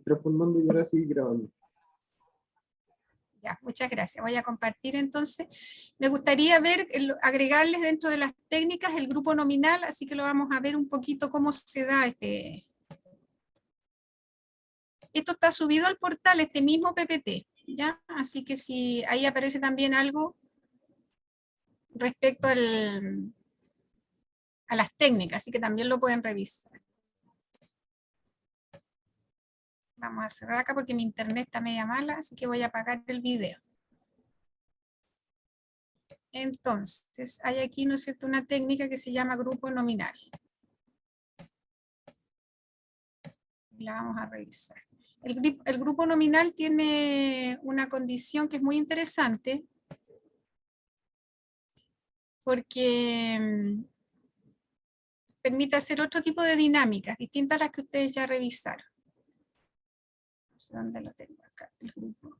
transformando y ahora sí grabando. Ya, muchas gracias. Voy a compartir entonces. Me gustaría ver, agregarles dentro de las técnicas el grupo nominal, así que lo vamos a ver un poquito cómo se da este. Esto está subido al portal, este mismo PPT, ¿ya? Así que si ahí aparece también algo respecto a las técnicas, así que también lo pueden revisar. Vamos a cerrar acá porque mi internet está media mala, así que voy a apagar el video. Entonces, hay aquí, ¿no es cierto?, una técnica que se llama grupo nominal. La vamos a revisar. El grupo nominal tiene una condición que es muy interesante, porque permite hacer otro tipo de dinámicas, distintas a las que ustedes ya revisaron. No sé dónde lo tengo acá, el grupo.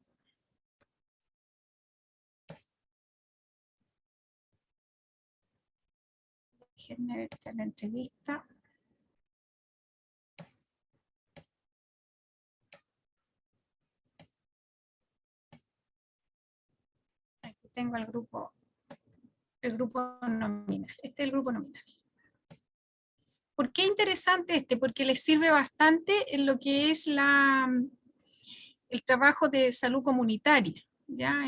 Déjenme ver la entrevista. Aquí tengo el grupo nominal. Este es el grupo nominal. ¿Por qué interesante este? Porque les sirve bastante en lo que es el trabajo de salud comunitaria. ¿Ya?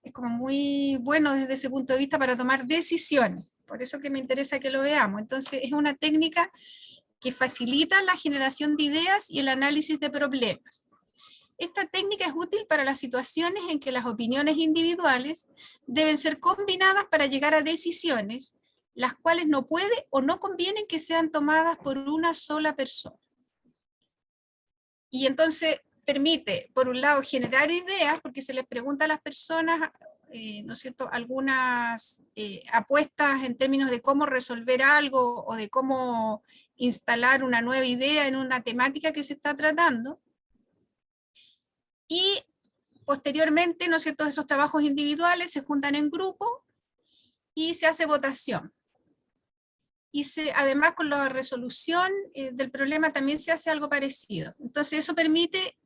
Es como muy bueno desde ese punto de vista para tomar decisiones. Por eso que me interesa que lo veamos. Entonces es una técnica que facilita la generación de ideas y el análisis de problemas. Esta técnica es útil para las situaciones en que las opiniones individuales deben ser combinadas para llegar a decisiones, las cuales no puede o no convienen que sean tomadas por una sola persona. Y entonces permite, por un lado, generar ideas, porque se les pregunta a las personas, ¿no es cierto?, algunas apuestas en términos de cómo resolver algo o de cómo instalar una nueva idea en una temática que se está tratando. Y posteriormente, ¿no es cierto?, esos trabajos individuales se juntan en grupo y se hace votación. Y además con la resolución del problema también se hace algo parecido. Entonces eso permite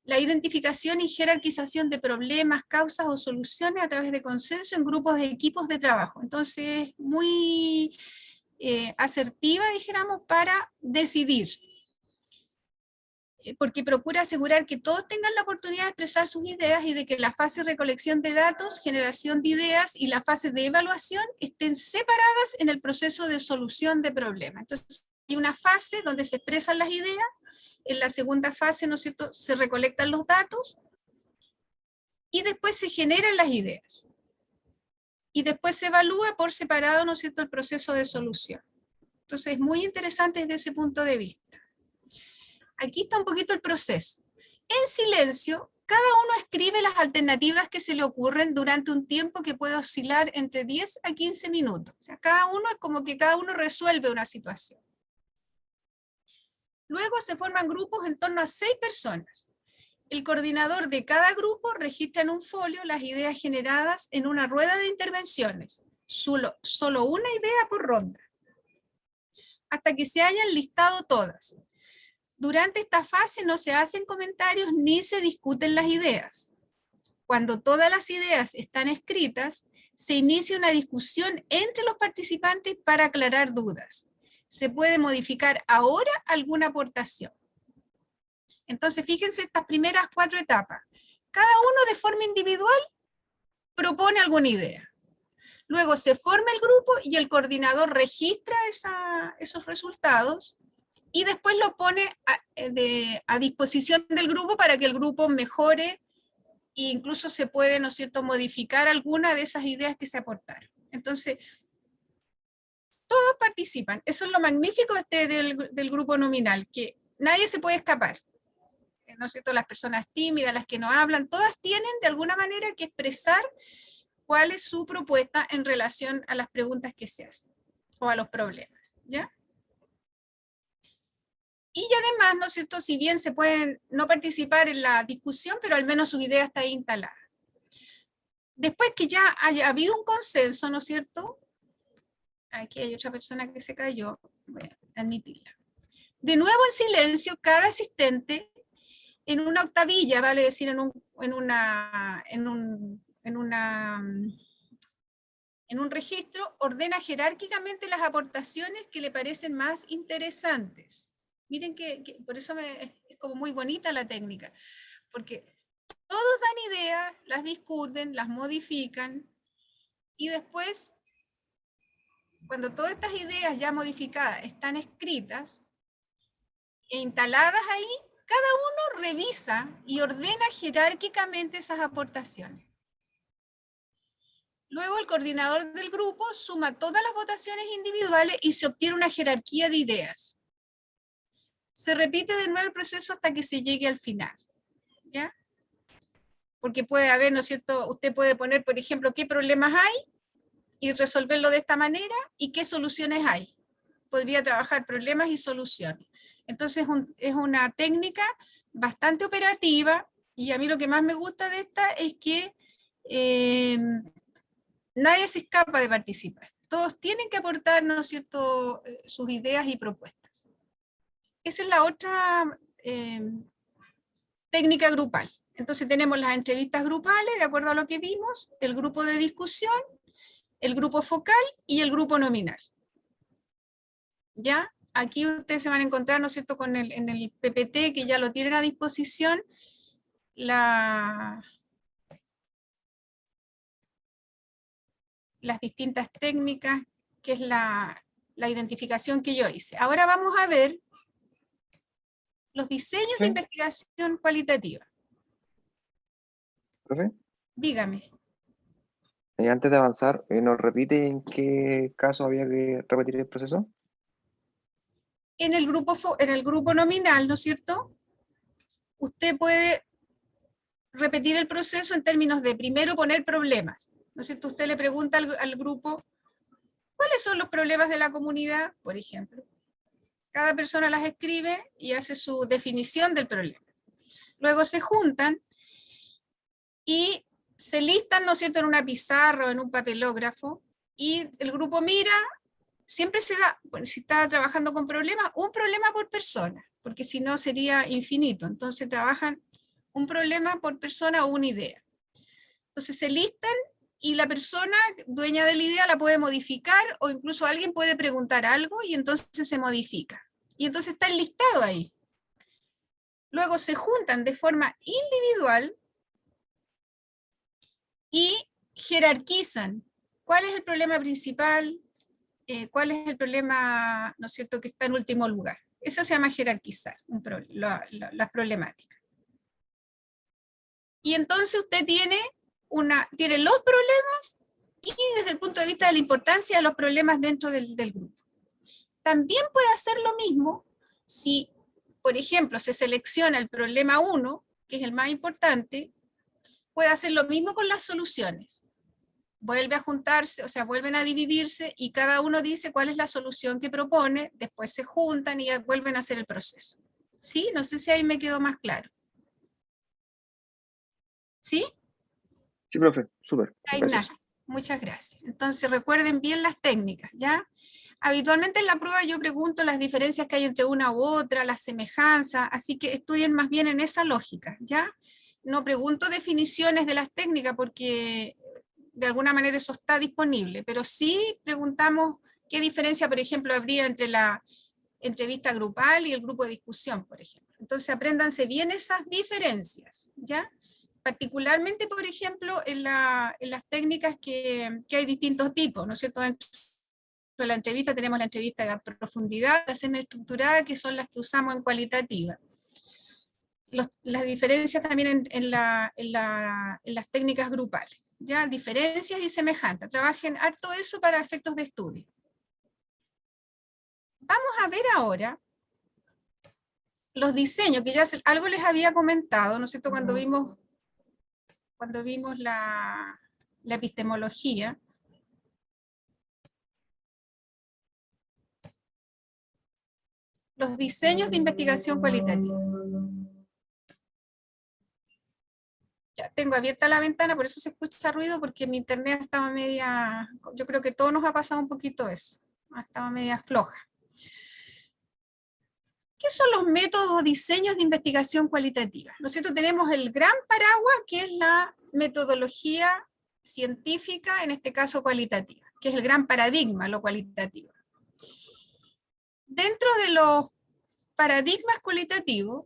la identificación y jerarquización de problemas, causas o soluciones a través de consenso en grupos de equipos de trabajo. Entonces muy asertiva, dijéramos, para decidir. Porque procura asegurar que todos tengan la oportunidad de expresar sus ideas y de que la fase de recolección de datos, generación de ideas y la fase de evaluación estén separadas en el proceso de solución de problemas. Entonces, hay una fase donde se expresan las ideas, en la segunda fase, ¿no es cierto?, se recolectan los datos y después se generan las ideas. Y después se evalúa por separado, ¿no es cierto?, el proceso de solución. Entonces, es muy interesante desde ese punto de vista. Aquí está un poquito el proceso. En silencio, cada uno escribe las alternativas que se le ocurren durante un tiempo que puede oscilar entre 10 a 15 minutos. O sea, cada uno es como que cada uno resuelve una situación. Luego se forman grupos en torno a 6 personas. El coordinador de cada grupo registra en un folio las ideas generadas en una rueda de intervenciones. Solo una idea por ronda. Hasta que se hayan listado todas. Durante esta fase no se hacen comentarios ni se discuten las ideas. Cuando todas las ideas están escritas, se inicia una discusión entre los participantes para aclarar dudas. Se puede modificar ahora alguna aportación. Entonces, fíjense estas primeras 4 etapas. Cada uno de forma individual propone alguna idea. Luego se forma el grupo y el coordinador registra esos resultados y después lo pone a disposición del grupo para que el grupo mejore e incluso se puede, ¿no es cierto?, modificar alguna de esas ideas que se aportaron. Entonces, todos participan. Eso es lo magnífico del grupo nominal, que nadie se puede escapar. ¿No es cierto? Las personas tímidas, las que no hablan, todas tienen de alguna manera que expresar cuál es su propuesta en relación a las preguntas que se hacen o a los problemas, ¿ya? Y además, ¿no es cierto?, si bien se pueden no participar en la discusión, pero al menos su idea está ahí instalada. Después que ya haya habido un consenso, ¿no es cierto? Aquí hay otra persona que se cayó, voy a admitirla. De nuevo en silencio, cada asistente en una octavilla, vale decir, en un registro, ordena jerárquicamente las aportaciones que le parecen más interesantes. Miren que por eso es como muy bonita la técnica, porque todos dan ideas, las discuten, las modifican, y después, cuando todas estas ideas ya modificadas están escritas e instaladas ahí, cada uno revisa y ordena jerárquicamente esas aportaciones. Luego el coordinador del grupo suma todas las votaciones individuales y se obtiene una jerarquía de ideas. Se repite de nuevo el proceso hasta que se llegue al final, ¿ya? Porque puede haber, ¿no es cierto? Usted puede poner, por ejemplo, qué problemas hay y resolverlo de esta manera y qué soluciones hay. Podría trabajar problemas y soluciones. Entonces es una técnica bastante operativa, y a mí lo que más me gusta de esta es que nadie se escapa de participar. Todos tienen que aportar, ¿no es cierto?, sus ideas y propuestas. Esa es la otra técnica grupal. Entonces tenemos las entrevistas grupales, de acuerdo a lo que vimos, el grupo de discusión, el grupo focal y el grupo nominal. ¿Ya? Aquí ustedes se van a encontrar, ¿no es cierto?, en el PPT, que ya lo tienen a disposición, las distintas técnicas, que es la identificación que yo hice. Ahora vamos a ver los diseños de investigación cualitativa. ¿Profe? Dígame. Antes de avanzar, ¿nos repite en qué caso había que repetir el proceso? En el grupo nominal, ¿no es cierto?, usted puede repetir el proceso en términos de primero poner problemas, ¿no es cierto? Usted le pregunta al grupo, ¿cuáles son los problemas de la comunidad? Por ejemplo. Cada persona las escribe y hace su definición del problema. Luego se juntan y se listan, ¿no es cierto?, en una pizarra o en un papelógrafo, y el grupo mira, siempre se da, bueno, si está trabajando con problemas, un problema por persona, porque si no sería infinito. Entonces trabajan un problema por persona o una idea. Entonces se listan y la persona dueña de la idea la puede modificar, o incluso alguien puede preguntar algo y entonces se modifica. Y entonces está el listado ahí. Luego se juntan de forma individual y jerarquizan. ¿Cuál es el problema principal? ¿Cuál es el problema, ¿no es cierto?, que está en último lugar? Eso se llama jerarquizar las problemáticas. Y entonces usted tiene los problemas y desde el punto de vista de la importancia de los problemas dentro del grupo. También puede hacer lo mismo si, por ejemplo, se selecciona el problema 1, que es el más importante. Puede hacer lo mismo con las soluciones. Vuelve a juntarse, o sea, vuelven a dividirse y cada uno dice cuál es la solución que propone, después se juntan y vuelven a hacer el proceso. ¿Sí? No sé si ahí me quedó más claro. ¿Sí? Sí, profe, súper. Ignacio, muchas gracias. Entonces recuerden bien las técnicas, ¿ya? Habitualmente en la prueba yo pregunto las diferencias que hay entre una u otra, las semejanzas, así que estudien más bien en esa lógica, ¿ya? No pregunto definiciones de las técnicas porque de alguna manera eso está disponible, pero sí preguntamos qué diferencia, por ejemplo, habría entre la entrevista grupal y el grupo de discusión, por ejemplo. Entonces apréndanse bien esas diferencias, ¿ya? Particularmente, por ejemplo, en las técnicas que hay distintos tipos, ¿no es cierto? Dentro de la entrevista tenemos la entrevista de profundidad, la semiestructurada, que son las que usamos en cualitativa. Las diferencias también en las técnicas grupales, ¿ya? Diferencias y semejanzas. Trabajen harto eso para efectos de estudio. Vamos a ver ahora los diseños, que ya algo les había comentado, ¿no es cierto?, cuando vimos la epistemología. Los diseños de investigación cualitativa. Ya tengo abierta la ventana, por eso se escucha ruido, porque mi internet estaba media, yo creo que a todos nos ha pasado un poquito eso, estaba media floja. ¿Qué son los métodos o diseños de investigación cualitativa? ¿No es cierto? Tenemos el gran paraguas, que es la metodología científica, en este caso cualitativa, que es el gran paradigma, lo cualitativo. Dentro de los paradigmas cualitativos,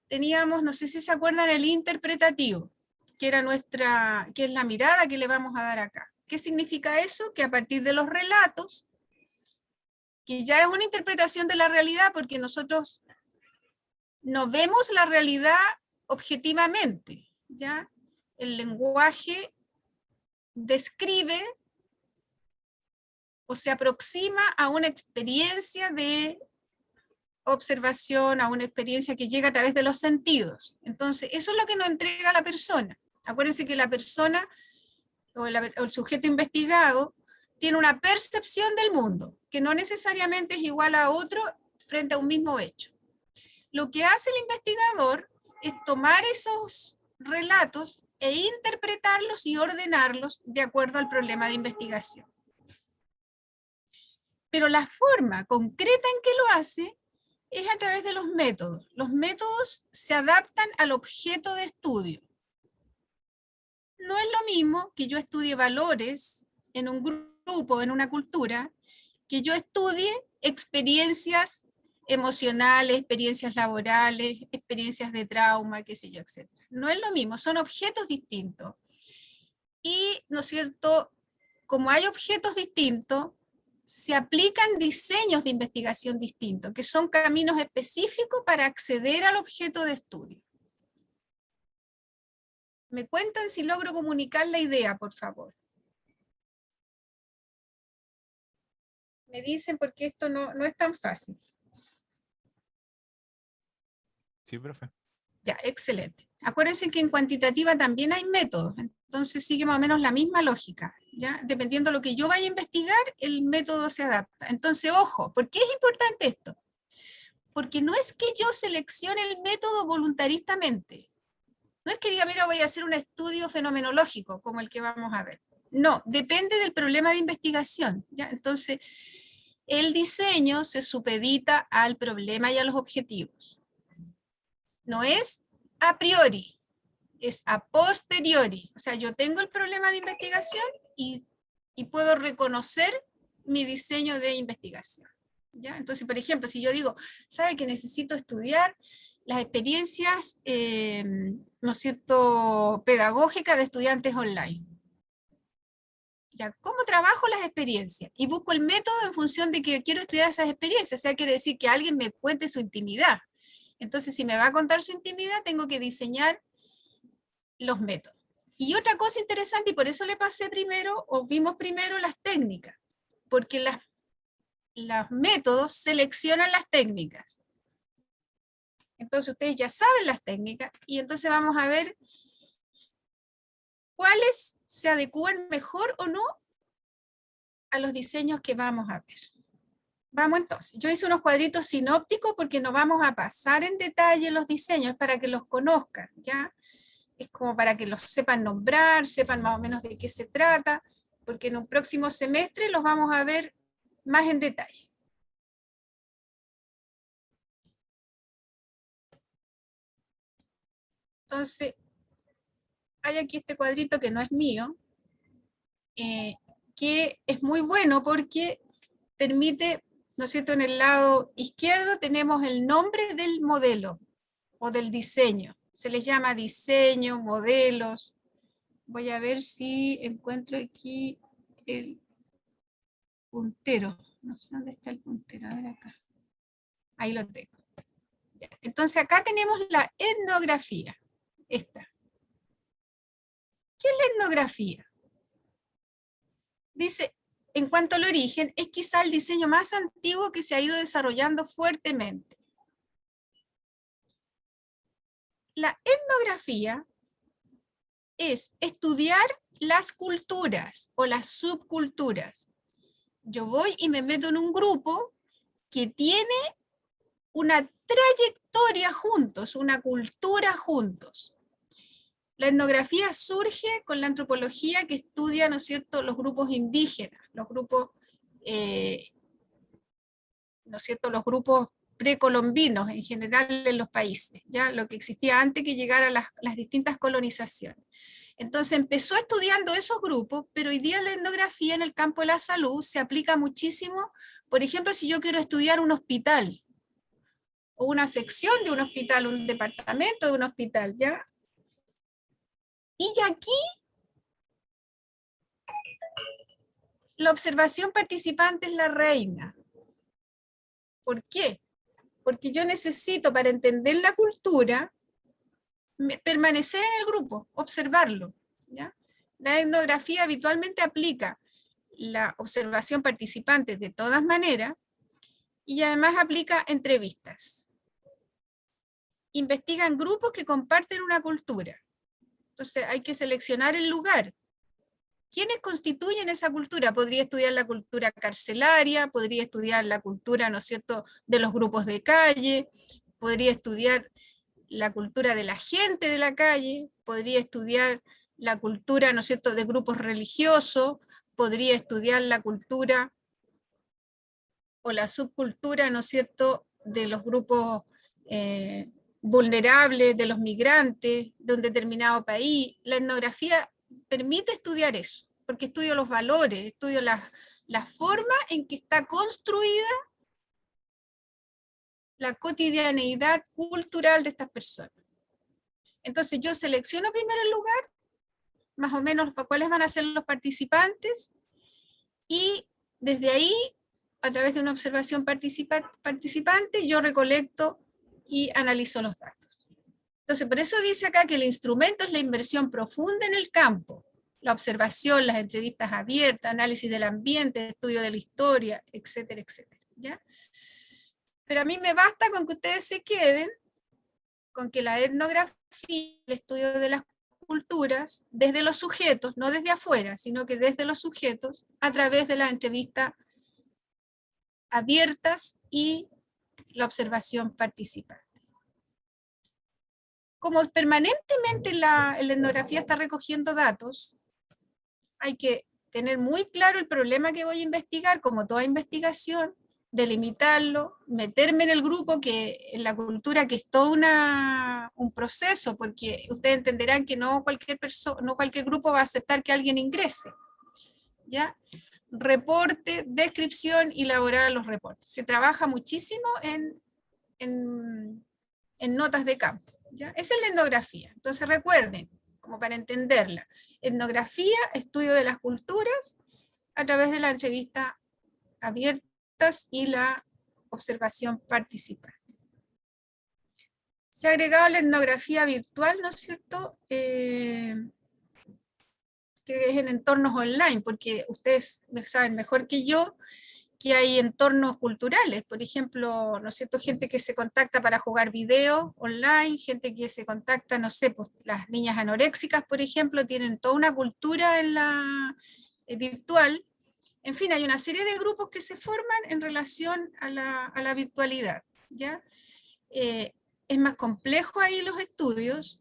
teníamos, no sé si se acuerdan, el interpretativo, que es la mirada que le vamos a dar acá. ¿Qué significa eso? Que a partir de los relatos, que ya es una interpretación de la realidad, porque nosotros no vemos la realidad objetivamente, ¿ya? El lenguaje describe o se aproxima a una experiencia de observación, a una experiencia que llega a través de los sentidos. Entonces, eso es lo que nos entrega la persona. Acuérdense que la persona o el sujeto investigado tiene una percepción del mundo, que no necesariamente es igual a otro frente a un mismo hecho. Lo que hace el investigador es tomar esos relatos e interpretarlos y ordenarlos de acuerdo al problema de investigación. Pero la forma concreta en que lo hace es a través de los métodos. Los métodos se adaptan al objeto de estudio. No es lo mismo que yo estudie valores en un grupo, en una cultura, que yo estudie experiencias emocionales, experiencias laborales, experiencias de trauma, qué sé yo, etc. No es lo mismo, son objetos distintos. Y, ¿no es cierto?, como hay objetos distintos, se aplican diseños de investigación distintos, que son caminos específicos para acceder al objeto de estudio. Me cuentan si logro comunicar la idea, por favor. Me dicen porque esto no es tan fácil. Sí, profe. Ya, excelente. Acuérdense que en cuantitativa también hay métodos, entonces sigue más o menos la misma lógica, ¿ya? Dependiendo de lo que yo vaya a investigar, el método se adapta. Entonces, ojo, ¿por qué es importante esto? Porque no es que yo seleccione el método voluntaristamente. No es que diga, mira, voy a hacer un estudio fenomenológico, como el que vamos a ver. No, depende del problema de investigación, ¿ya? Entonces, el diseño se supedita al problema y a los objetivos. No es a priori, es a posteriori. O sea, yo tengo el problema de investigación y puedo reconocer mi diseño de investigación, ¿ya? Entonces, por ejemplo, si yo digo, ¿sabe que necesito estudiar las experiencias, ¿no es cierto?, pedagógicas de estudiantes online? ¿Ya? ¿Cómo trabajo las experiencias? Y busco el método en función de que quiero estudiar esas experiencias. O sea, quiere decir que alguien me cuente su intimidad. Entonces, si me va a contar su intimidad, tengo que diseñar los métodos. Y otra cosa interesante, y por eso le pasé primero, o vimos primero las técnicas, porque los métodos seleccionan las técnicas. Entonces, ustedes ya saben las técnicas, y entonces vamos a ver cuáles se adecúan mejor o no a los diseños que vamos a ver. Vamos entonces, yo hice unos cuadritos sinópticos porque no vamos a pasar en detalle los diseños para que los conozcan, ¿ya? Es como para que los sepan nombrar, sepan más o menos de qué se trata, porque en un próximo semestre los vamos a ver más en detalle. Entonces, hay aquí este cuadrito que no es mío, que es muy bueno porque permite, ¿no es cierto?, en el lado izquierdo tenemos el nombre del modelo o del diseño. Se les llama diseño, modelos. Voy a ver si encuentro aquí el puntero. No sé dónde está el puntero, a ver acá. Ahí lo tengo. Entonces acá tenemos la etnografía. Esta. ¿Qué es la etnografía? Dice, en cuanto al origen, es quizá el diseño más antiguo que se ha ido desarrollando fuertemente. La etnografía es estudiar las culturas o las subculturas. Yo voy y me meto en un grupo que tiene una trayectoria juntos, una cultura juntos. La etnografía surge con la antropología que estudia, ¿no es cierto?, los grupos indígenas, los grupos, ¿no es cierto?, los grupos precolombinos en general en los países, ¿ya? Lo que existía antes que llegaran las distintas colonizaciones. Entonces empezó estudiando esos grupos, pero hoy día la etnografía en el campo de la salud se aplica muchísimo. Por ejemplo, si yo quiero estudiar un hospital, o una sección de un hospital, un departamento de un hospital, ¿ya? Y aquí la observación participante es la reina. ¿Por qué? Porque yo necesito, para entender la cultura, permanecer en el grupo, observarlo, ¿ya? La etnografía habitualmente aplica la observación participante de todas maneras y además aplica entrevistas. Investigan grupos que comparten una cultura. Entonces hay que seleccionar el lugar. ¿Quiénes constituyen esa cultura? Podría estudiar la cultura carcelaria, podría estudiar la cultura, ¿no es cierto?, de los grupos de calle, podría estudiar la cultura de la gente de la calle, podría estudiar la cultura, ¿no es cierto?, de grupos religiosos, podría estudiar la cultura o la subcultura, ¿no es cierto?, de los grupos vulnerables, de los migrantes, de un determinado país. La etnografía permite estudiar eso, porque estudio los valores, estudio la forma en que está construida la cotidianeidad cultural de estas personas. Entonces yo selecciono primero el lugar, más o menos cuáles van a ser los participantes, y desde ahí, a través de una observación participante, yo recolecto y analizo los datos. Entonces, por eso dice acá que el instrumento es la inversión profunda en el campo, la observación, las entrevistas abiertas, análisis del ambiente, estudio de la historia, etcétera, etcétera, ¿ya? Pero a mí me basta con que ustedes se queden con que la etnografía, el estudio de las culturas, desde los sujetos, no desde afuera, sino que desde los sujetos, a través de las entrevistas abiertas y la observación participante. Como permanentemente la etnografía está recogiendo datos, hay que tener muy claro el problema que voy a investigar, como toda investigación, delimitarlo, meterme en el grupo, que en la cultura, que es todo un proceso, porque ustedes entenderán que no cualquier grupo va a aceptar que alguien ingrese, ¿ya? Reporte, descripción y elaborar los reportes. Se trabaja muchísimo en notas de campo, ¿ya? Esa es la etnografía. Entonces recuerden, como para entenderla, etnografía, estudio de las culturas a través de la entrevista abierta y la observación participante. Se ha agregado la etnografía virtual, ¿no es cierto?, que es en entornos online, porque ustedes saben mejor que yo que hay entornos culturales, por ejemplo, ¿no es cierto?, gente que se contacta para jugar video online, gente que se contacta, no sé, pues las niñas anoréxicas, por ejemplo, tienen toda una cultura en la virtual. En fin, hay una serie de grupos que se forman en relación a la virtualidad, ¿ya? Es más complejo ahí los estudios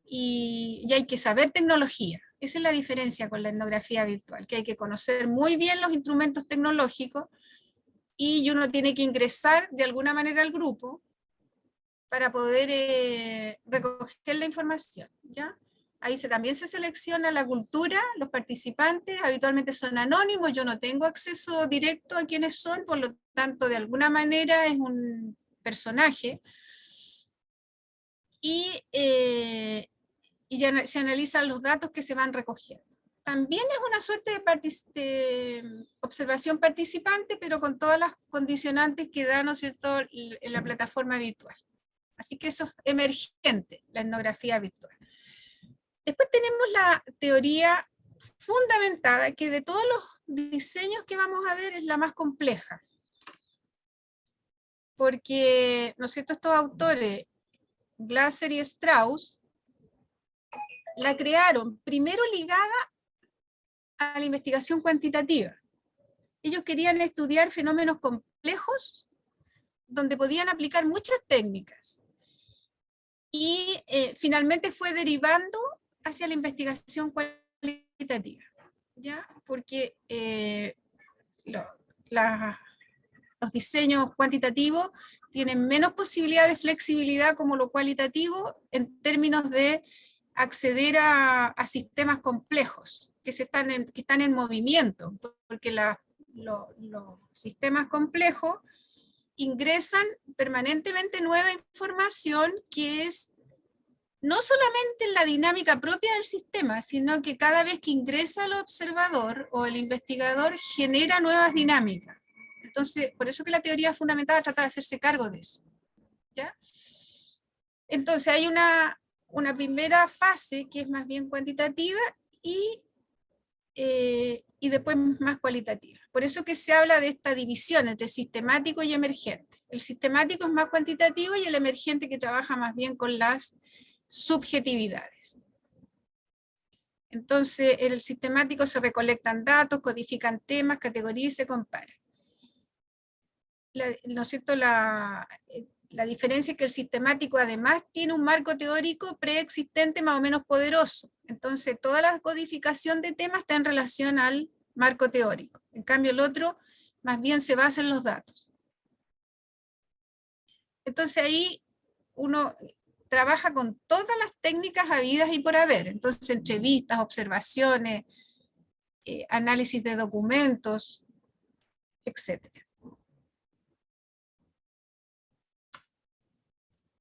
y hay que saber tecnología. Esa es la diferencia con la etnografía virtual, que hay que conocer muy bien los instrumentos tecnológicos y uno tiene que ingresar de alguna manera al grupo para poder recoger la información, ¿ya? Ahí también se selecciona la cultura, los participantes, habitualmente son anónimos, yo no tengo acceso directo a quiénes son, por lo tanto, de alguna manera es un personaje. Y ya se analizan los datos que se van recogiendo. También es una suerte de observación participante, pero con todas las condicionantes que da, ¿no es cierto?, en la plataforma virtual. Así que eso es emergente, la etnografía virtual. Después tenemos la teoría fundamentada, que de todos los diseños que vamos a ver es la más compleja. Porque, ¿no es cierto?, estos autores, Glasser y Strauss, la crearon primero ligada a la investigación cuantitativa. Ellos querían estudiar fenómenos complejos donde podían aplicar muchas técnicas. Y finalmente fue derivando hacia la investigación cualitativa, ¿ya? Porque los diseños cuantitativos tienen menos posibilidad de flexibilidad como lo cualitativo en términos de acceder a sistemas complejos que están en movimiento, porque los sistemas complejos ingresan permanentemente nueva información que es no solamente en la dinámica propia del sistema, sino que cada vez que ingresa el observador o el investigador genera nuevas dinámicas. Entonces, por eso que la teoría fundamentada trata de hacerse cargo de eso, ¿ya? Entonces hay una primera fase que es más bien cuantitativa y después más cualitativa. Por eso que se habla de esta división entre sistemático y emergente. El sistemático es más cuantitativo y el emergente que trabaja más bien con las subjetividades. Entonces, en el sistemático se recolectan datos, codifican temas, categorías y se comparan. ¿No es cierto? La diferencia es que el sistemático además tiene un marco teórico preexistente más o menos poderoso. Entonces, toda la codificación de temas está en relación al marco teórico. En cambio, el otro más bien se basa en los datos. Entonces, ahí uno trabaja con todas las técnicas habidas y por haber. Entonces, entrevistas, observaciones, análisis de documentos, etc.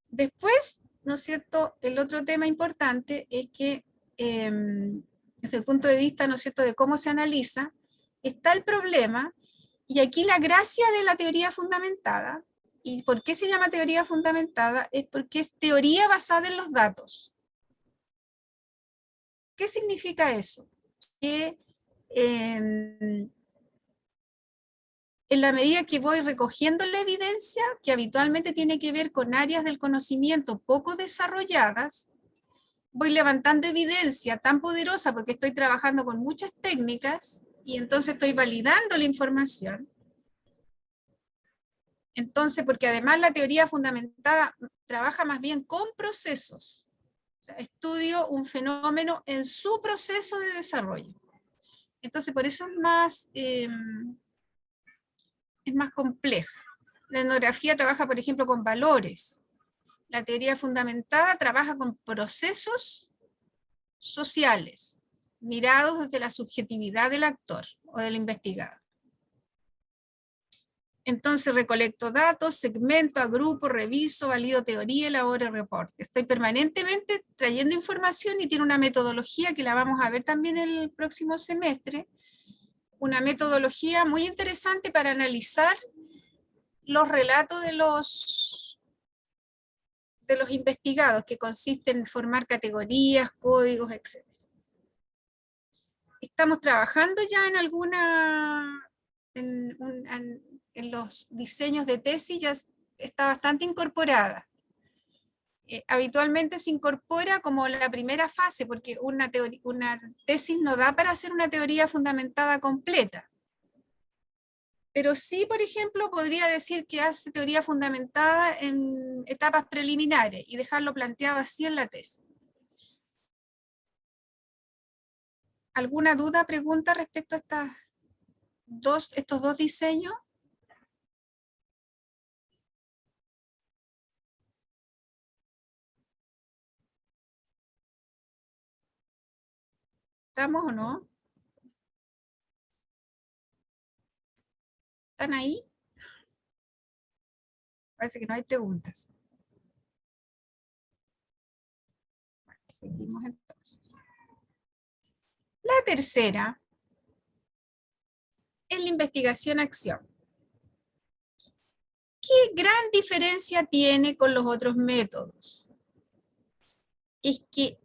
Después, ¿no es cierto?, el otro tema importante es que desde el punto de vista, ¿no es cierto?, de cómo se analiza, está el problema, y aquí la gracia de la teoría fundamentada, ¿y por qué se llama teoría fundamentada? Es porque es teoría basada en los datos. ¿Qué significa eso? Que en la medida que voy recogiendo la evidencia, que habitualmente tiene que ver con áreas del conocimiento poco desarrolladas, voy levantando evidencia tan poderosa porque estoy trabajando con muchas técnicas y entonces estoy validando la información. Entonces, porque además la teoría fundamentada trabaja más bien con procesos. O sea, estudio un fenómeno en su proceso de desarrollo. Entonces, por eso es más compleja. La etnografía trabaja, por ejemplo, con valores. La teoría fundamentada trabaja con procesos sociales, mirados desde la subjetividad del actor o del investigado. Entonces recolecto datos, segmento, agrupo, reviso, valido teoría, elaboro reporte. Estoy permanentemente trayendo información y tiene una metodología que la vamos a ver también el próximo semestre. Una metodología muy interesante para analizar los relatos de los investigados, que consisten en formar categorías, códigos, etc. Estamos trabajando ya en los diseños de tesis, ya está bastante incorporada. Habitualmente se incorpora como la primera fase, porque una tesis no da para hacer una teoría fundamentada completa. Pero sí, por ejemplo, podría decir que hace teoría fundamentada en etapas preliminares y dejarlo planteado así en la tesis. ¿Alguna duda, pregunta respecto a estos dos diseños? ¿Estamos o no? ¿Están ahí? Parece que no hay preguntas. Bueno, seguimos entonces. La tercera es la investigación-acción. ¿Qué gran diferencia tiene con los otros métodos? Es que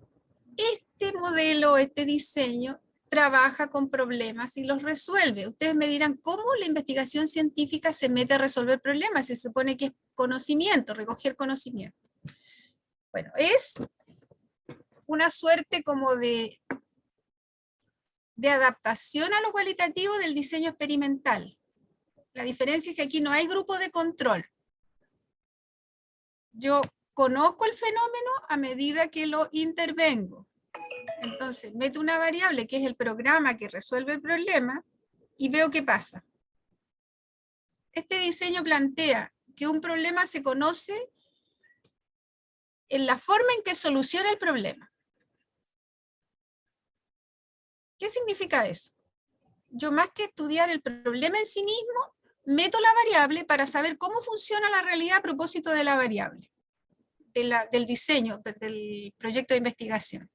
este modelo, este diseño, trabaja con problemas y los resuelve. Ustedes me dirán, ¿cómo la investigación científica se mete a resolver problemas? Se supone que es conocimiento, recoger conocimiento. Bueno, es una suerte como de adaptación a lo cualitativo del diseño experimental. La diferencia es que aquí no hay grupo de control. Yo conozco el fenómeno a medida que lo intervengo. Entonces, meto una variable que es el programa que resuelve el problema y veo qué pasa. Este diseño plantea que un problema se conoce en la forma en que soluciona el problema. ¿Qué significa eso? Yo, más que estudiar el problema en sí mismo, meto la variable para saber cómo funciona la realidad a propósito de la variable, del diseño, del proyecto de investigación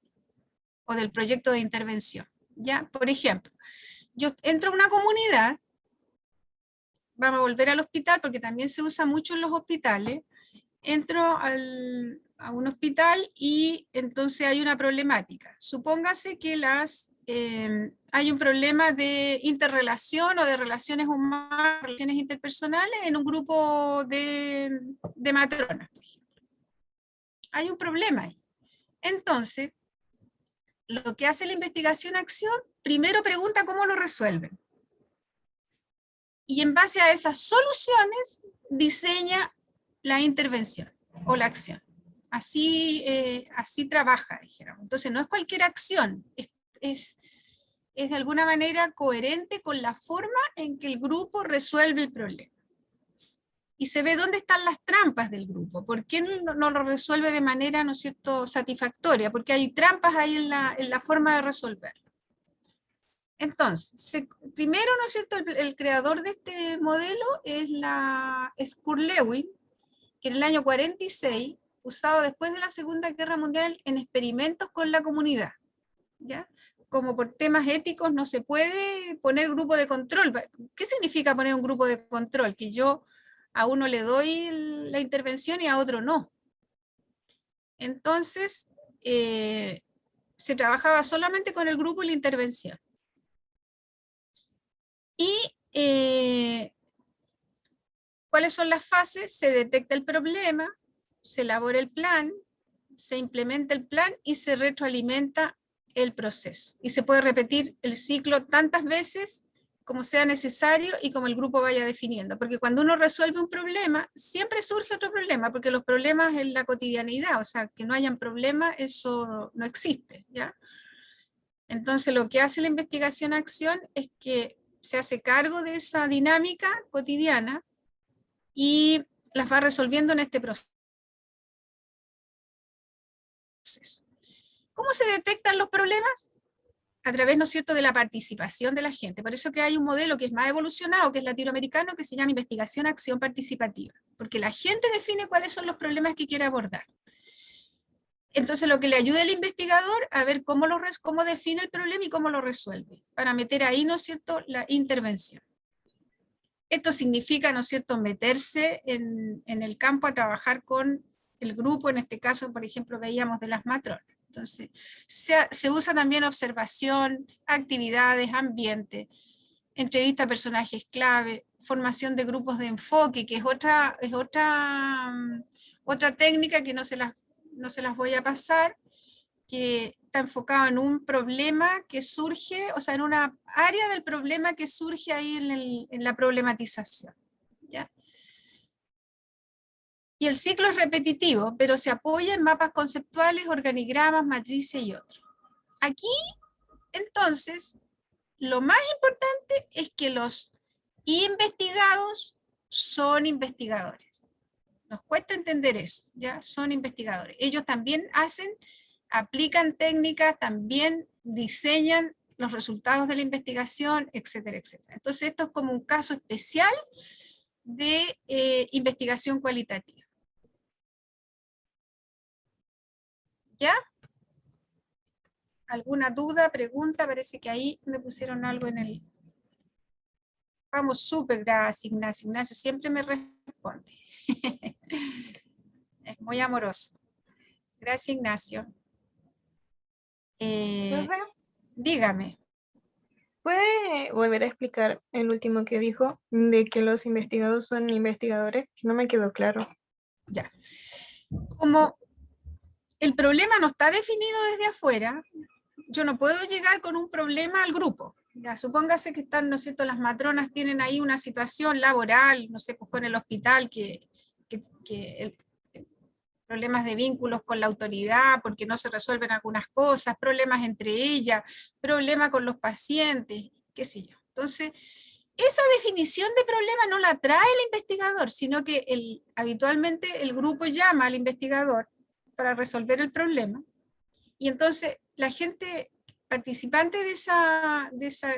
o del proyecto de intervención. ¿Ya? Por ejemplo, yo entro a una comunidad, vamos a volver al hospital porque también se usa mucho en los hospitales, entro a un hospital y entonces hay una problemática. Supóngase que hay un problema de interrelación o de relaciones humanas, relaciones interpersonales en un grupo de matronas, por ejemplo. Hay un problema ahí. Entonces, lo que hace la investigación-acción, primero pregunta cómo lo resuelven. Y en base a esas soluciones, diseña la intervención o la acción. Así trabaja, dijéramos. Entonces, no es cualquier acción, es de alguna manera coherente con la forma en que el grupo resuelve el problema. Y se ve dónde están las trampas del grupo. ¿Por qué no lo resuelve de manera, ¿no es cierto?, satisfactoria? Porque hay trampas ahí en la forma de resolverlo. Entonces, primero, ¿no es cierto?, el creador de este modelo es la Skurlewin, que en el año 46, usado después de la Segunda Guerra Mundial en experimentos con la comunidad. ¿Ya? Como por temas éticos no se puede poner grupo de control. ¿Qué significa poner un grupo de control? Que yo a uno le doy la intervención y a otro no. Entonces, se trabajaba solamente con el grupo y la intervención. Y ¿cuáles son las fases? Se detecta el problema, se elabora el plan, se implementa el plan y se retroalimenta el proceso. Y se puede repetir el ciclo tantas veces como sea necesario y como el grupo vaya definiendo. Porque cuando uno resuelve un problema, siempre surge otro problema, porque los problemas en la cotidianidad, o sea, que no hayan problemas, eso no existe, ¿ya? Entonces, lo que hace la investigación-acción es que se hace cargo de esa dinámica cotidiana y las va resolviendo en este proceso. ¿Cómo se detectan los problemas? A través, ¿no es cierto?, de la participación de la gente. Por eso que hay un modelo que es más evolucionado, que es latinoamericano, que se llama investigación-acción participativa, porque la gente define cuáles son los problemas que quiere abordar. Entonces, lo que le ayuda al investigador a ver cómo define el problema y cómo lo resuelve, para meter ahí, ¿no es cierto?, la intervención. Esto significa, ¿no es cierto?, meterse en el campo a trabajar con el grupo, en este caso, por ejemplo, veíamos de las matronas. Entonces, se usa también observación, actividades, ambiente, entrevista a personajes clave, formación de grupos de enfoque, que es otra técnica que no se las voy a pasar, que está enfocado en un problema que surge, o sea, en una área del problema que surge ahí en la problematización. ¿Ya? Y el ciclo es repetitivo, pero se apoya en mapas conceptuales, organigramas, matrices y otros. Aquí, entonces, lo más importante es que los investigados son investigadores. Nos cuesta entender eso, ¿ya? Son investigadores. Ellos también aplican técnicas, también diseñan los resultados de la investigación, etcétera, etcétera. Entonces, esto es como un caso especial de investigación cualitativa. ¿Ya? ¿Alguna duda, pregunta? Parece que ahí me pusieron algo en el... Vamos, súper, gracias, Ignacio. Ignacio siempre me responde. Es muy amoroso. Gracias, Ignacio. Profe, Dígame. ¿puede volver a explicar el último que dijo, de que los investigados son investigadores? Que no me quedó claro. Ya. Como el problema no está definido desde afuera, yo no puedo llegar con un problema al grupo. Ya, supóngase que están, ¿no es cierto?, las matronas tienen ahí una situación laboral, no sé, pues con el hospital, problemas de vínculos con la autoridad, porque no se resuelven algunas cosas, problemas entre ellas, problemas con los pacientes, qué sé yo. Entonces, esa definición de problema no la trae el investigador, sino que habitualmente el grupo llama al investigador para resolver el problema. Y entonces la gente participante de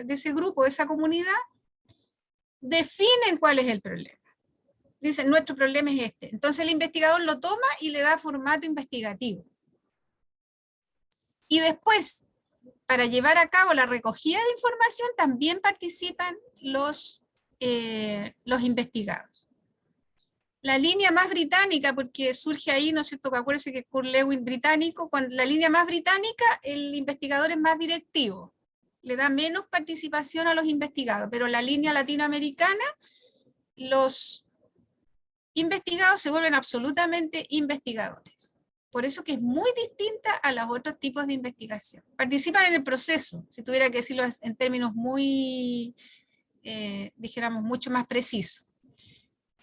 ese grupo, de esa comunidad, definen cuál es el problema. Dicen, nuestro problema es este. Entonces el investigador lo toma y le da formato investigativo. Y después, para llevar a cabo la recogida de información, también participan los investigados. La línea más británica, porque surge ahí, ¿no es cierto?, que acuérdense que Kurt Lewin británico, cuando la línea más británica, el investigador es más directivo, le da menos participación a los investigados, pero la línea latinoamericana, los investigados se vuelven absolutamente investigadores. Por eso que es muy distinta a los otros tipos de investigación. Participan en el proceso, si tuviera que decirlo en términos muy, dijéramos, mucho más precisos.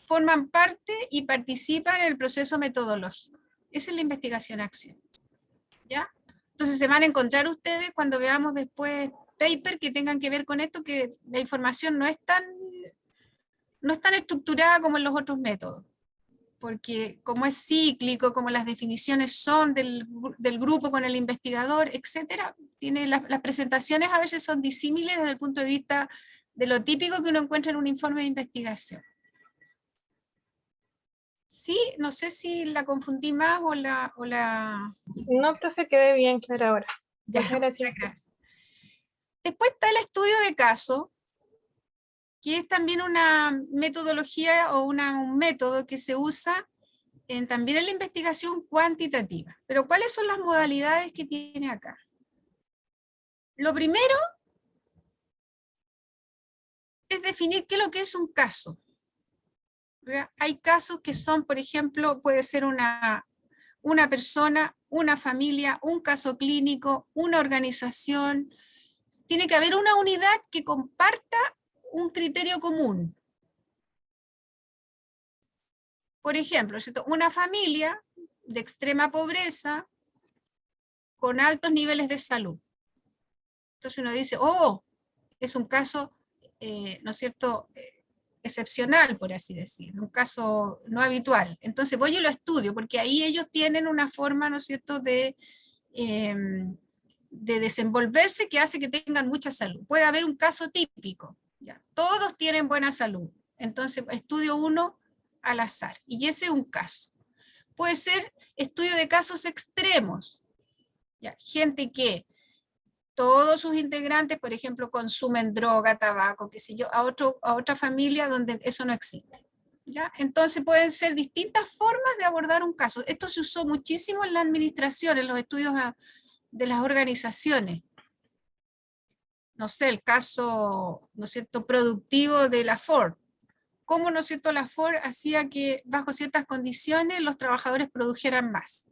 Forman parte y participan en el proceso metodológico. Esa es la investigación-acción. ¿Ya? Entonces se van a encontrar ustedes cuando veamos después paper que tengan que ver con esto, que la información no es tan estructurada como en los otros métodos. Porque como es cíclico, como las definiciones son del grupo con el investigador, etcétera, las presentaciones a veces son disímiles desde el punto de vista de lo típico que uno encuentra en un informe de investigación. Sí, no sé si la confundí más o la... No, profe, quedé bien clara ahora. Ya, Muchas gracias. gracias. Después está el estudio de caso, que es también una metodología o un método que se usa también en la investigación cuantitativa. Pero ¿cuáles son las modalidades que tiene acá? Lo primero es definir qué es lo que es un caso. ¿Verdad? Hay casos que son, por ejemplo, puede ser una persona, una familia, un caso clínico, una organización. Tiene que haber una unidad que comparta un criterio común. Por ejemplo, una familia de extrema pobreza con altos niveles de salud. Entonces uno dice, oh, es un caso, ¿no es cierto?, excepcional, por así decir, un caso no habitual. Entonces voy y lo estudio, porque ahí ellos tienen una forma, ¿no es cierto?, de desenvolverse que hace que tengan mucha salud. Puede haber un caso típico, ¿ya? Todos tienen buena salud, entonces estudio uno al azar, y ese es un caso. Puede ser estudio de casos extremos, ¿ya? Gente que todos sus integrantes, por ejemplo, consumen droga, tabaco, qué sé yo, a otra familia donde eso no existe. ¿Ya? Entonces pueden ser distintas formas de abordar un caso. Esto se usó muchísimo en la administración, en los estudios de las organizaciones. No sé, el caso, ¿no es cierto?, productivo de la Ford. Cómo, ¿no es cierto?, la Ford hacía que bajo ciertas condiciones los trabajadores produjeran más.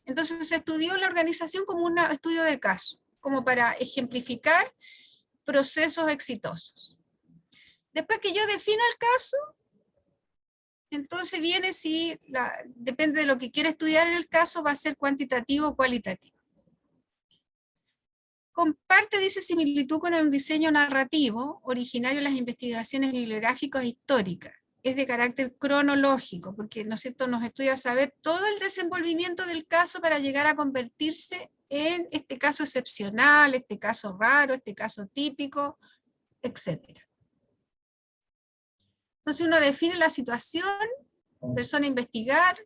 Entonces se estudió la organización como un estudio de caso, como para ejemplificar procesos exitosos. Después que yo defino el caso, entonces viene si, depende de lo que quiera estudiar en el caso, va a ser cuantitativo o cualitativo. Comparte, dice, similitud con el diseño narrativo originario en las investigaciones bibliográficas e históricas. Es de carácter cronológico, porque, ¿no es cierto?, nos estudia saber todo el desenvolvimiento del caso para llegar a convertirse en este caso excepcional, este caso raro, este caso típico, etc. Entonces uno define la situación, persona a investigar,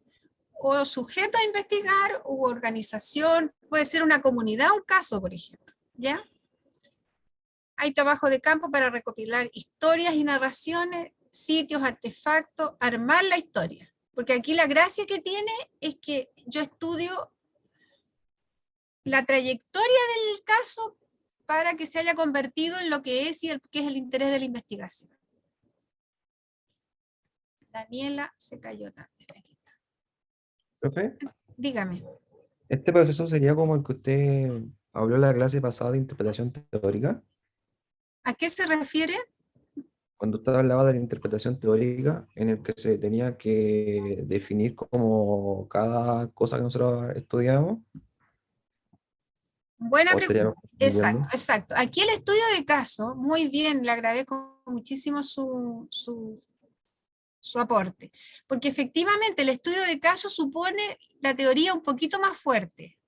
o sujeto a investigar, u organización, puede ser una comunidad, un caso, por ejemplo, ¿ya? Hay trabajo de campo para recopilar historias y narraciones, sitios, artefactos, armar la historia. Porque aquí la gracia que tiene es que yo estudio la trayectoria del caso para que se haya convertido en lo que es y que es el interés de la investigación. Daniela se cayó también. Aquí está. Profe, Dígame. este proceso sería como el que usted habló en la clase pasada de interpretación teórica, ¿A qué se refiere? cuando usted hablaba de la interpretación teórica, en el que se tenía que definir como cada cosa que nosotros estudiamos. Buena ¿O pregunta. estaríamos confundiendo? Exacto, exacto. Aquí el estudio de caso, muy bien, le agradezco muchísimo su aporte, porque efectivamente el estudio de caso supone la teoría un poquito más fuerte,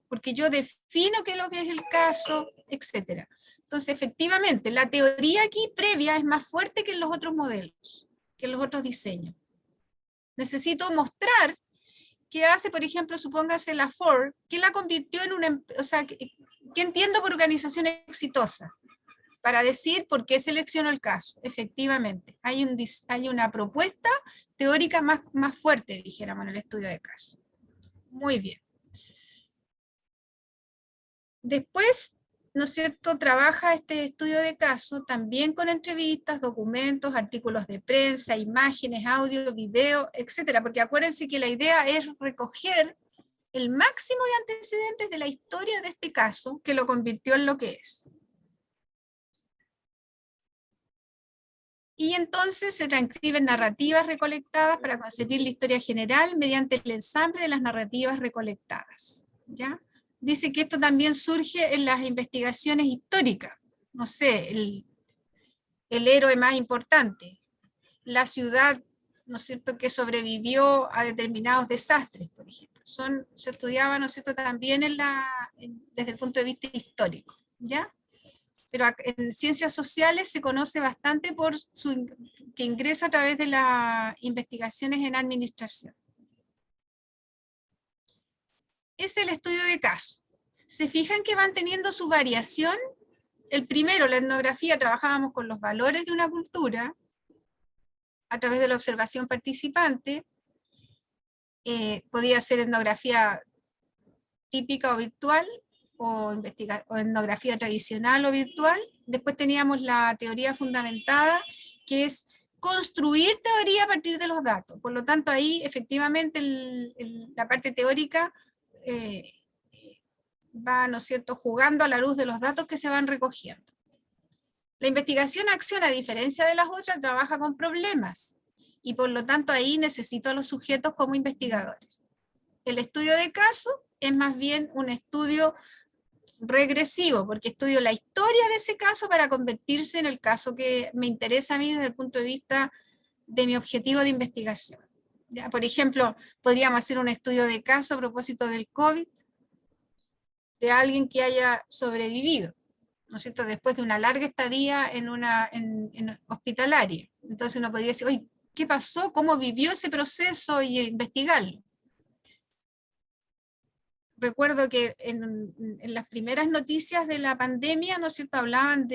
porque yo defino qué es lo que es el caso, etc. Entonces, efectivamente, la teoría aquí previa es más fuerte que en los otros modelos, que en los otros diseños. Necesito mostrar qué hace, por ejemplo, supóngase la Ford, que la convirtió en una, o sea, ¿qué entiendo por organización exitosa? Para decir por qué selecciono el caso. Efectivamente, hay una propuesta teórica más fuerte, dijéramos, en el estudio de caso. Muy bien. Después, ¿no es cierto?, trabaja este estudio de caso también con entrevistas, documentos, artículos de prensa, imágenes, audio, video, etcétera, porque acuérdense que la idea es recoger el máximo de antecedentes de la historia de este caso que lo convirtió en lo que es. Y entonces se transcriben narrativas recolectadas para concebir la historia general mediante el ensamble de las narrativas recolectadas, ¿ya? Dice que esto también surge en las investigaciones históricas. No sé, el héroe más importante, la ciudad, ¿no es cierto?, que sobrevivió a determinados desastres, por ejemplo. Se estudiaba, ¿no es cierto?, también desde el punto de vista histórico, ¿ya? Pero en ciencias sociales se conoce bastante que ingresa a través de las investigaciones en administración. Es el estudio de caso. ¿Se fijan que van teniendo su variación? El primero, la etnografía, trabajábamos con los valores de una cultura a través de la observación participante. Podía ser etnografía típica o virtual, o etnografía tradicional o virtual. Después teníamos la teoría fundamentada, que es construir teoría a partir de los datos. Por lo tanto, ahí efectivamente la parte teórica va, ¿no es cierto?, jugando a la luz de los datos que se van recogiendo. La investigación-acción, a diferencia de las otras, trabaja con problemas, y por lo tanto ahí necesito a los sujetos como investigadores. El estudio de caso es más bien un estudio regresivo, porque estudio la historia de ese caso para convertirse en el caso que me interesa a mí desde el punto de vista de mi objetivo de investigación. ¿Ya? Por ejemplo, podríamos hacer un estudio de caso a propósito del COVID, de alguien que haya sobrevivido, ¿no es cierto?, después de una larga estadía en hospitalaria. Entonces uno podría decir, oye, ¿qué pasó? ¿Cómo vivió ese proceso? Y investigarlo. Recuerdo que en las primeras noticias de la pandemia, ¿no es cierto?, hablaban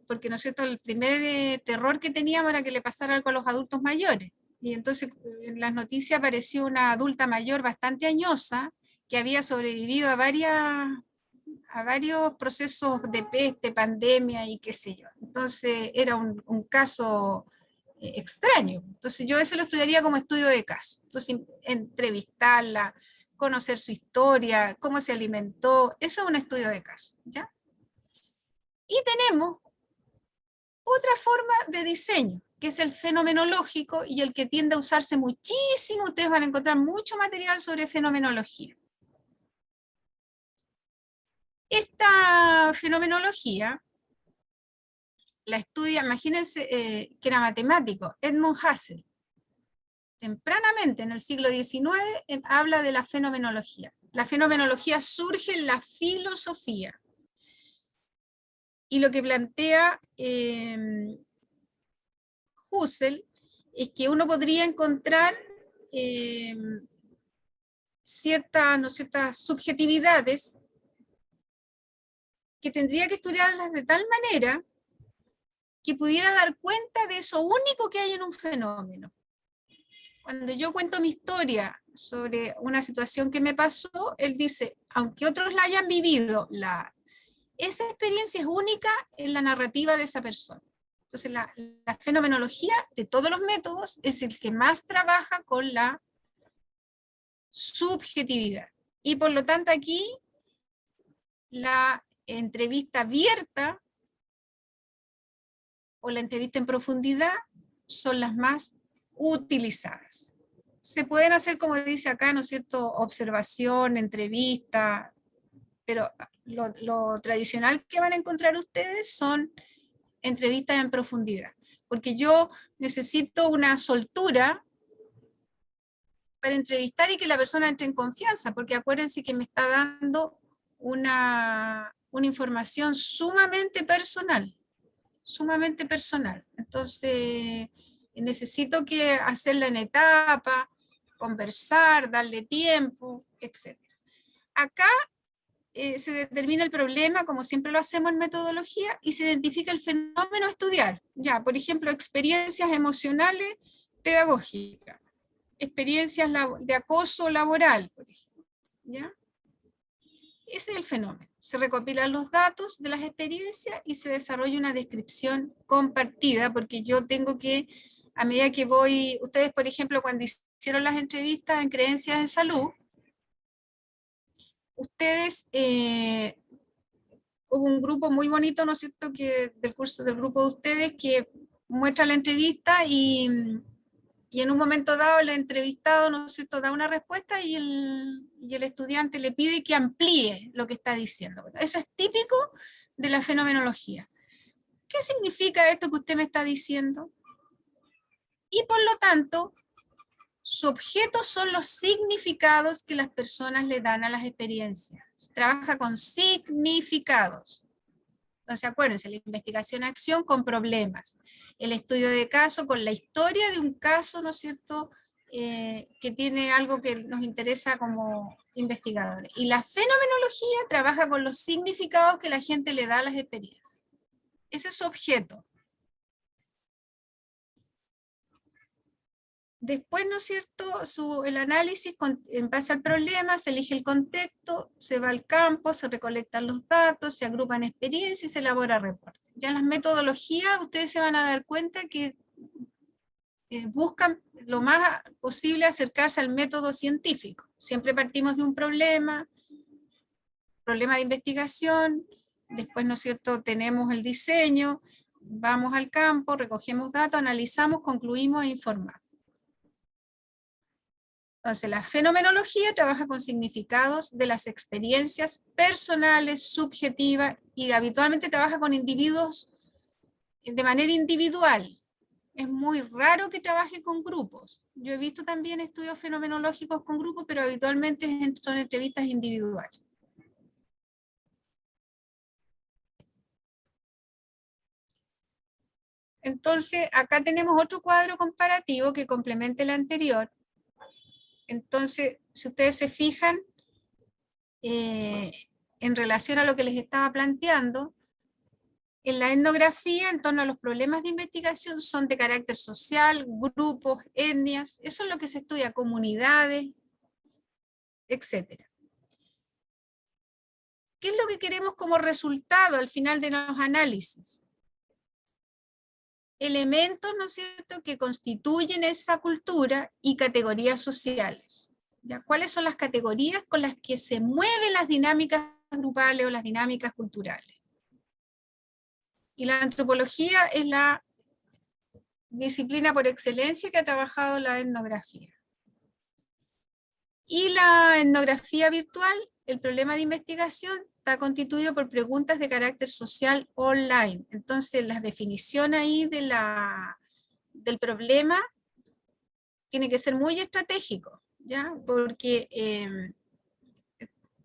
porque, ¿no es cierto?, el primer terror que teníamos era que le pasara algo a los adultos mayores. Y entonces en las noticias apareció una adulta mayor bastante añosa que había sobrevivido a varios procesos de peste, pandemia y qué sé yo. Entonces era un caso extraño. Entonces yo ese lo estudiaría como estudio de caso. Entonces entrevistarla, conocer su historia, cómo se alimentó, eso es un estudio de caso, ¿ya? Y tenemos otra forma de diseño, que es el fenomenológico y el que tiende a usarse muchísimo. Ustedes van a encontrar mucho material sobre fenomenología. Esta fenomenología la estudia, imagínense que era matemático, Edmund Husserl. Tempranamente, en el siglo XIX, habla de la fenomenología. La fenomenología surge en la filosofía. Y lo que plantea Husserl es que uno podría encontrar ciertas subjetividades que tendría que estudiarlas de tal manera que pudiera dar cuenta de eso único que hay en un fenómeno. Cuando yo cuento mi historia sobre una situación que me pasó, él dice, aunque otros la hayan vivido, esa experiencia es única en la narrativa de esa persona. Entonces la fenomenología de todos los métodos es el que más trabaja con la subjetividad. Y por lo tanto aquí la entrevista abierta o la entrevista en profundidad son las más utilizadas. Se pueden hacer, como dice acá, ¿no es cierto?, observación, entrevista, pero lo tradicional que van a encontrar ustedes son entrevistas en profundidad, porque yo necesito una soltura para entrevistar y que la persona entre en confianza, porque acuérdense que me está dando una información sumamente personal. Entonces, necesito que hacerla en etapa, conversar, darle tiempo, etc. Acá se determina el problema, como siempre lo hacemos en metodología, y se identifica el fenómeno a estudiar. Ya, por ejemplo, experiencias emocionales pedagógicas, experiencias de acoso laboral, por ejemplo. ¿Ya? Ese es el fenómeno. Se recopilan los datos de las experiencias y se desarrolla una descripción compartida, porque yo tengo que, a medida que voy, ustedes, por ejemplo, cuando hicieron las entrevistas en creencias en salud, ustedes, hubo un grupo muy bonito, ¿no es cierto?, del curso del grupo de ustedes, que muestra la entrevista y en un momento dado el entrevistado, ¿no es cierto?, da una respuesta y el estudiante le pide que amplíe lo que está diciendo. Bueno, eso es típico de la fenomenología. ¿Qué significa esto que usted me está diciendo? Y por lo tanto, su objeto son los significados que las personas le dan a las experiencias. Se trabaja con significados. Entonces, acuérdense, la investigación-acción con problemas. El estudio de caso con la historia de un caso, ¿no es cierto?, que tiene algo que nos interesa como investigadores. Y la fenomenología trabaja con los significados que la gente le da a las experiencias. Ese es su objeto. Después, ¿no es cierto?, el análisis en base al problema, se elige el contexto, se va al campo, se recolectan los datos, se agrupan experiencias y se elabora reporte. Ya en las metodologías ustedes se van a dar cuenta que buscan lo más posible acercarse al método científico. Siempre partimos de un problema de investigación, después, ¿no es cierto?, tenemos el diseño, vamos al campo, recogemos datos, analizamos, concluimos e informamos. Entonces, la fenomenología trabaja con significados de las experiencias personales, subjetivas, y habitualmente trabaja con individuos de manera individual. Es muy raro que trabaje con grupos. Yo he visto también estudios fenomenológicos con grupos, pero habitualmente son entrevistas individuales. Entonces, acá tenemos otro cuadro comparativo que complementa el anterior. Entonces, si ustedes se fijan, en relación a lo que les estaba planteando, en la etnografía, en torno a los problemas de investigación, son de carácter social, grupos, etnias, eso es lo que se estudia, comunidades, etc. ¿Qué es lo que queremos como resultado al final de los análisis? Elementos, ¿no es cierto?, que constituyen esa cultura y categorías sociales. ¿Ya? ¿Cuáles son las categorías con las que se mueven las dinámicas grupales o las dinámicas culturales? Y la antropología es la disciplina por excelencia que ha trabajado la etnografía. Y la etnografía virtual, el problema de investigación, está constituido por preguntas de carácter social online. Entonces, la definición ahí del problema tiene que ser muy estratégico, ¿ya? Porque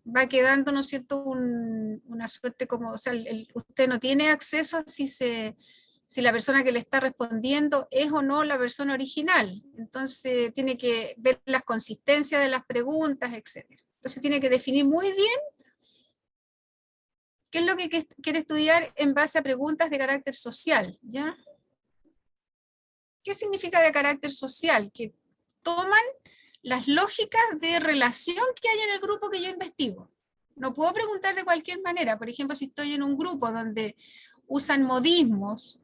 va quedando, ¿no es cierto?, una suerte como, o sea, usted no tiene acceso a si la persona que le está respondiendo es o no la persona original. Entonces tiene que ver las consistencias de las preguntas, etc. Entonces tiene que definir muy bien qué es lo que quiere estudiar en base a preguntas de carácter social, ¿ya? ¿Qué significa de carácter social? Que toman las lógicas de relación que hay en el grupo que yo investigo. No puedo preguntar de cualquier manera. Por ejemplo, si estoy en un grupo donde usan modismos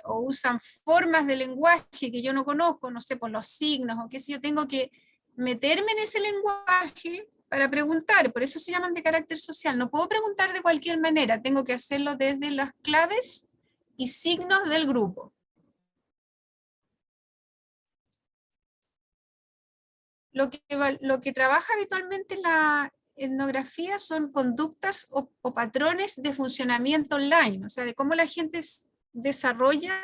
o usan formas de lenguaje que yo no conozco, no sé, por los signos o qué sé yo, tengo que meterme en ese lenguaje para preguntar. Por eso se llaman de carácter social. No puedo preguntar de cualquier manera. Tengo que hacerlo desde las claves y signos del grupo. Lo que trabaja habitualmente etnografía son conductas o patrones de funcionamiento online, o sea, de cómo la gente desarrolla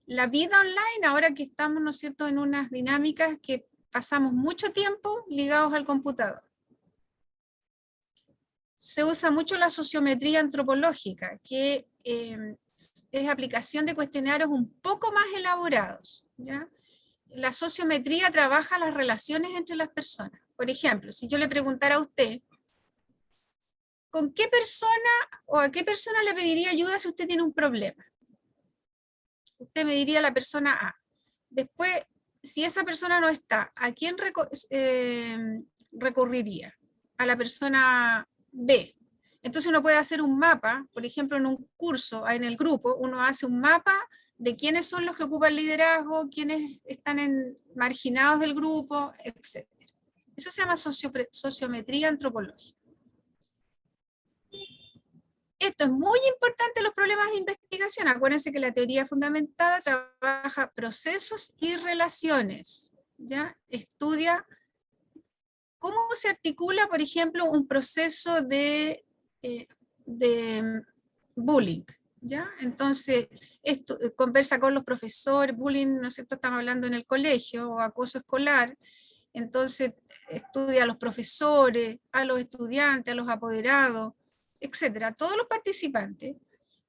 la vida online ahora que estamos, ¿no es cierto?, en unas dinámicas que pasamos mucho tiempo ligados al computador. Se usa mucho la sociometría antropológica, que es aplicación de cuestionarios un poco más elaborados, ¿ya? La sociometría trabaja las relaciones entre las personas. Por ejemplo, si yo le preguntara a usted, ¿con qué persona o a qué persona le pediría ayuda si usted tiene un problema? Usted me diría la persona A. Después, si esa persona no está, ¿a quién recurriría? A la persona B. Entonces uno puede hacer un mapa, por ejemplo, en un curso, en el grupo, uno hace un mapa de quiénes son los que ocupan liderazgo, quiénes están marginados del grupo, etc. Eso se llama sociometría antropológica. Esto es muy importante en los problemas de investigación. Acuérdense que la teoría fundamentada trabaja procesos y relaciones, ¿ya? Estudia cómo se articula, por ejemplo, un proceso de bullying, ¿ya? Entonces, esto, conversa con los profesores, bullying, ¿no es cierto?, estamos hablando en el colegio, o acoso escolar. Entonces, estudia a los profesores, a los estudiantes, a los apoderados, etcétera, todos los participantes,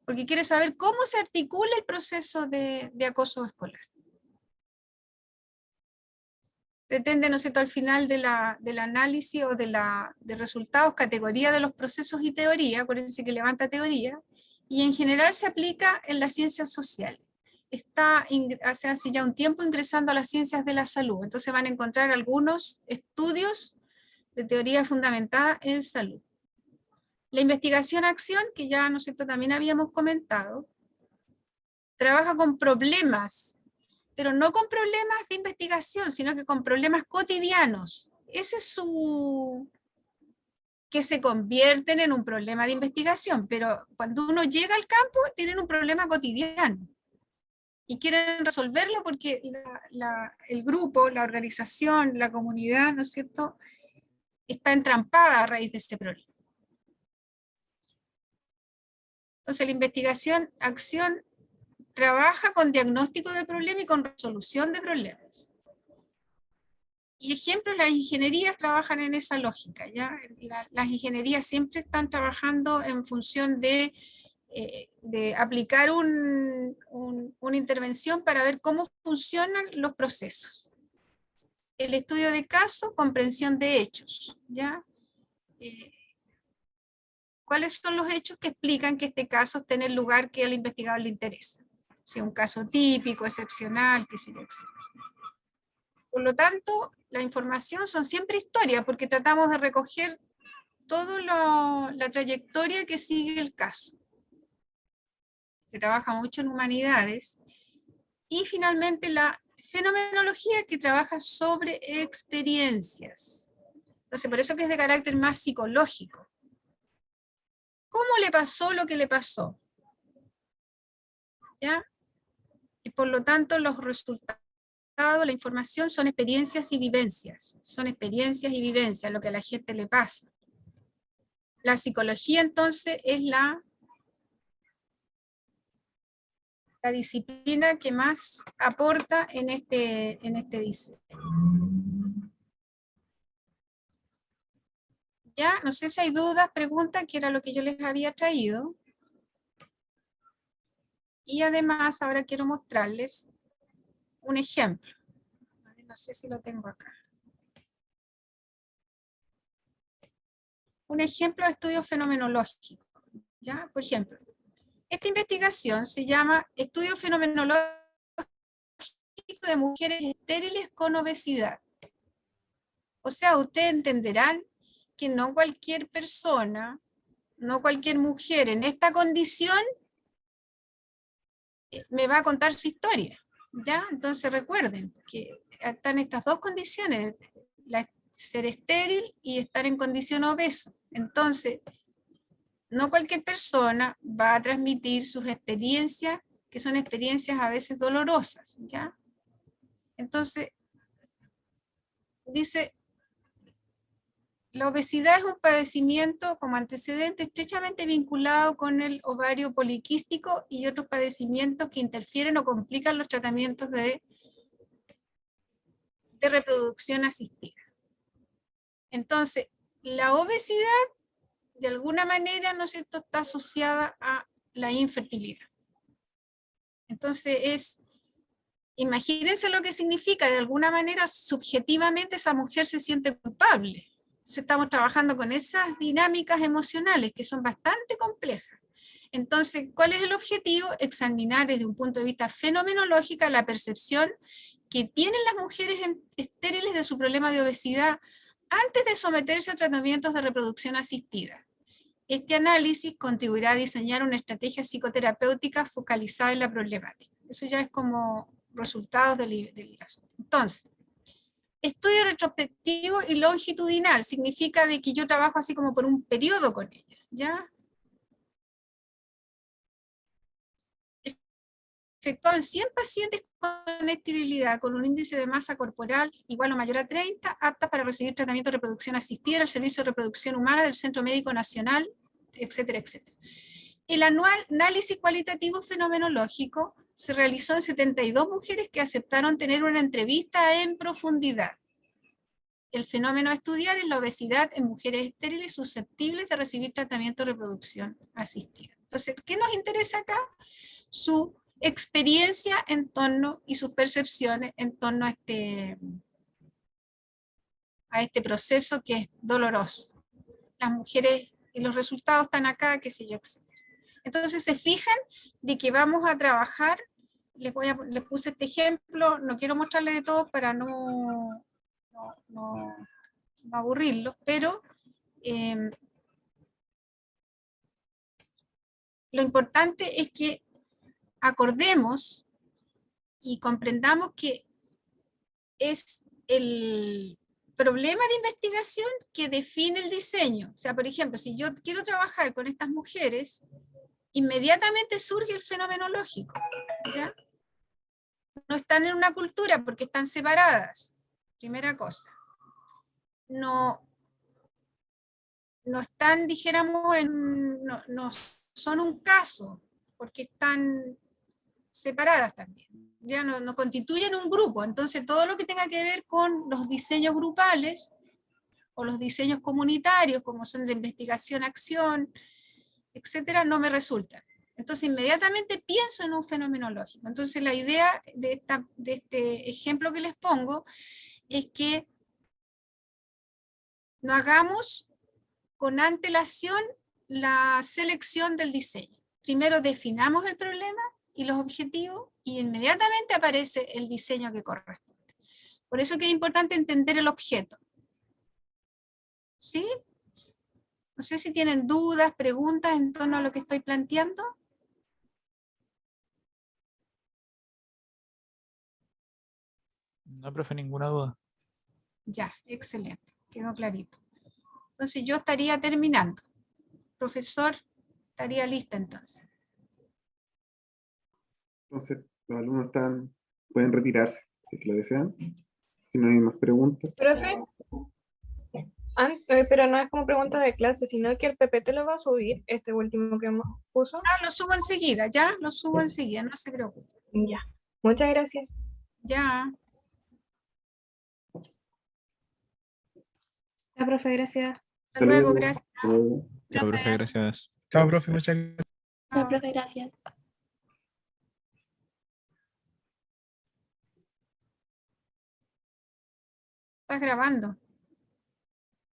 porque quiere saber cómo se articula el proceso de acoso escolar. Pretende, ¿no es cierto?, al final del análisis o de resultados, categoría de los procesos y teoría, acuérdense que levanta teoría, y en general se aplica en las ciencias sociales. Está hace ya un tiempo ingresando a las ciencias de la salud, entonces van a encontrar algunos estudios de teoría fundamentada en salud. La investigación-acción, que ya, ¿no es cierto?, también habíamos comentado, trabaja con problemas, pero no con problemas de investigación, sino que con problemas cotidianos. Ese es que se convierten en un problema de investigación, pero cuando uno llega al campo, tienen un problema cotidiano. Y quieren resolverlo porque el grupo, la organización, la comunidad, ¿no es cierto?, está entrampada a raíz de ese problema. Entonces la investigación-acción trabaja con diagnóstico de problemas y con resolución de problemas. Y ejemplos, las ingenierías trabajan en esa lógica, ¿ya? Las ingenierías siempre están trabajando en función de aplicar una intervención para ver cómo funcionan los procesos. El estudio de caso, comprensión de hechos, ¿ya? ¿Cuáles son los hechos que explican que este caso esté en el lugar que al investigador le interesa? Si es un caso típico, excepcional, qué sé yo, etc. Por lo tanto, la información son siempre historias, porque tratamos de recoger toda la trayectoria que sigue el caso. Se trabaja mucho en humanidades. Y finalmente la fenomenología, que trabaja sobre experiencias. Entonces, por eso que es de carácter más psicológico. ¿Cómo le pasó lo que le pasó? ¿Ya? Y por lo tanto los resultados, la información son experiencias y vivencias. Son experiencias y vivencias, lo que a la gente le pasa. La psicología entonces es la disciplina que más aporta en este diseño. Ya, no sé si hay dudas, preguntas, que era lo que yo les había traído. Y además ahora quiero mostrarles un ejemplo. No sé si lo tengo acá. Un ejemplo de estudio fenomenológico. ¿Ya? Por ejemplo, esta investigación se llama Estudio fenomenológico de mujeres estériles con obesidad. O sea, ustedes entenderán que no cualquier persona, no cualquier mujer en esta condición me va a contar su historia. ¿Ya? Entonces recuerden que están estas dos condiciones, ser estéril y estar en condición obesa. Entonces, no cualquier persona va a transmitir sus experiencias, que son experiencias a veces dolorosas, ¿ya? Entonces, dice, la obesidad es un padecimiento como antecedente estrechamente vinculado con el ovario poliquístico y otros padecimientos que interfieren o complican los tratamientos de reproducción asistida. Entonces, la obesidad, de alguna manera, ¿no es cierto?, está asociada a la infertilidad. Entonces, imagínense lo que significa, de alguna manera, subjetivamente esa mujer se siente culpable. Entonces, estamos trabajando con esas dinámicas emocionales que son bastante complejas. Entonces, ¿cuál es el objetivo? Examinar desde un punto de vista fenomenológico la percepción que tienen las mujeres estériles de su problema de obesidad antes de someterse a tratamientos de reproducción asistida. Este análisis contribuirá a diseñar una estrategia psicoterapéutica focalizada en la problemática. Eso ya es como resultados del asunto. Entonces, estudio retrospectivo y longitudinal significa de que yo trabajo así como por un periodo con ella, ¿ya? Efectuado en 100 pacientes con esterilidad, con un índice de masa corporal igual o mayor a 30, aptas para recibir tratamiento de reproducción asistida del Servicio de Reproducción Humana del Centro Médico Nacional, etcétera, etcétera. El análisis cualitativo fenomenológico se realizó en 72 mujeres que aceptaron tener una entrevista en profundidad. El fenómeno a estudiar es la obesidad en mujeres estériles susceptibles de recibir tratamiento de reproducción asistida. Entonces, ¿qué nos interesa acá? Su experiencia en torno y sus percepciones en torno a este proceso que es doloroso. Las mujeres y los resultados están acá, qué sé yo, etc. Entonces se fijan de que vamos a trabajar, les puse este ejemplo, no quiero mostrarles de todo para no aburrirlos, pero lo importante es que acordemos y comprendamos que es el problema de investigación que define el diseño. O sea, por ejemplo, si yo quiero trabajar con estas mujeres, inmediatamente surge el fenomenológico, ¿ya? No están en una cultura porque están separadas, primera cosa. No están, dijéramos, no son un caso, porque están separadas también. Ya no constituyen un grupo, entonces todo lo que tenga que ver con los diseños grupales o los diseños comunitarios, como son de investigación, acción, etcétera, no me resultan. Entonces inmediatamente pienso en un fenomenológico. Entonces la idea de este ejemplo que les pongo es que no hagamos con antelación la selección del diseño. Primero definamos el problema y los objetivos y inmediatamente aparece el diseño que corresponde. Por eso que es importante entender el objeto. ¿Sí? No sé si tienen dudas, preguntas en torno a lo que estoy planteando. No, profe, ninguna duda. Ya, excelente, quedó clarito. Entonces yo estaría terminando. Profesor, estaría lista entonces. Entonces, los alumnos pueden retirarse, si es que lo desean. Si no hay más preguntas. Profe, pero no es como pregunta de clase, sino que el PPT lo va a subir, este último que hemos puso. Ah, lo subo enseguida, ya, lo subo enseguida, no se preocupe. Ya, muchas gracias. Ya, Ya, profe, gracias. hasta luego, gracias. Hasta luego. Chao, profe, gracias. Chao, profe, muchas gracias. Ya, profe, gracias. Estás grabando.